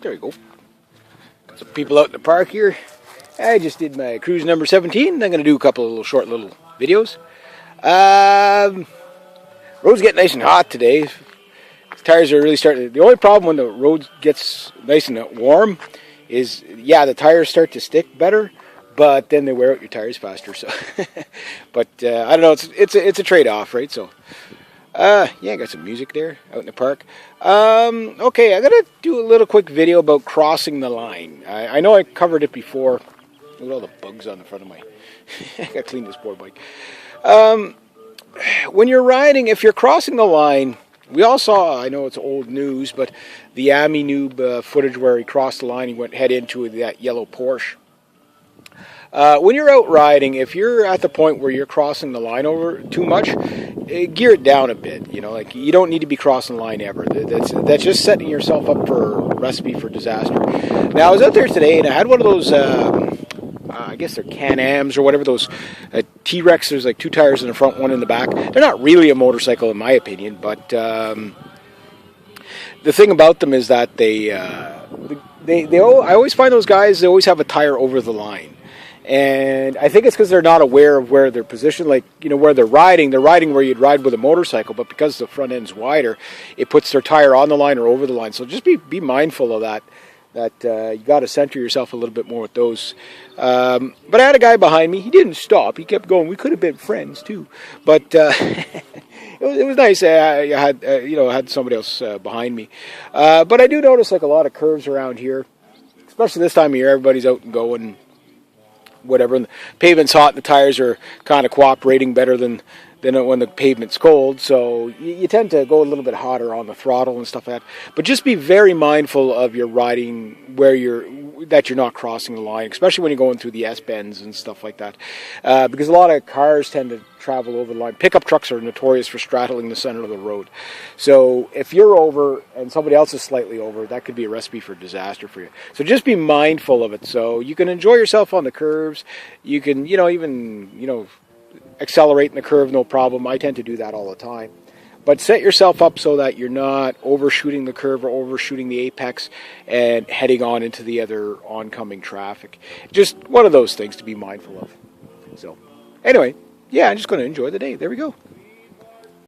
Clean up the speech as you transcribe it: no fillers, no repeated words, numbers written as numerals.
There you go. Got some people out in the park here. I just did my cruise number 17. I'm going to do a couple of short little videos. Roads get nice and hot today. Tires are really starting. The only problem when the road gets nice and warm is, yeah, the tires start to stick better, but then they wear out your tires faster. So, but I don't know. It's a trade-off, right? So, yeah, I got some music there out in the park. Okay, I gotta do a little quick video about crossing the line. I know I covered it before. Look at all the bugs on the front of my. I gotta clean this poor bike. When you're riding, if you're crossing the line. We all saw, I know it's old news, but the Ami Noob footage where he crossed the line, he went head into that yellow Porsche. When you're out riding, if you're at the point where you're crossing the line over too much, gear it down a bit. You know, like you don't need to be crossing the line ever. That's just setting yourself up for a recipe for disaster. Now, I was out there today and I had one of those, I guess they're Can-Ams or whatever, those T-Rex. There's like 2 tires in the front, 1 in the back. They're not really a motorcycle in my opinion, but the thing about them is that I always find those guys, they always have a tire over the line. And I think it's because they're not aware of where they're positioned, like, you know, where they're riding. They're riding where you'd ride with a motorcycle, but because the front end's wider, it puts their tire on the line or over the line. So just be mindful of that. You got to center yourself a little bit more with those. But I had a guy behind me. He didn't stop. He kept going. We could have been friends too, but it was nice. I had somebody else behind me. But I do notice like a lot of curves around here, especially this time of year. Everybody's out and going, whatever. And the pavement's hot, and the tires are kind of cooperating better than when the pavement's cold, so you tend to go a little bit hotter on the throttle and stuff like that. But just be very mindful of your riding that you're not crossing the line, especially when you're going through the S-bends and stuff like that. Because a lot of cars tend to travel over the line. Pickup trucks are notorious for straddling the center of the road. So if you're over and somebody else is slightly over, that could be a recipe for disaster for you. So just be mindful of it. So you can enjoy yourself on the curves. You can, accelerate in the curve, no problem. I tend to do that all the time. But set yourself up so that you're not overshooting the curve or overshooting the apex and heading on into the other oncoming traffic. Just one of those things to be mindful of. So, anyway, yeah, I'm just going to enjoy the day. There we go.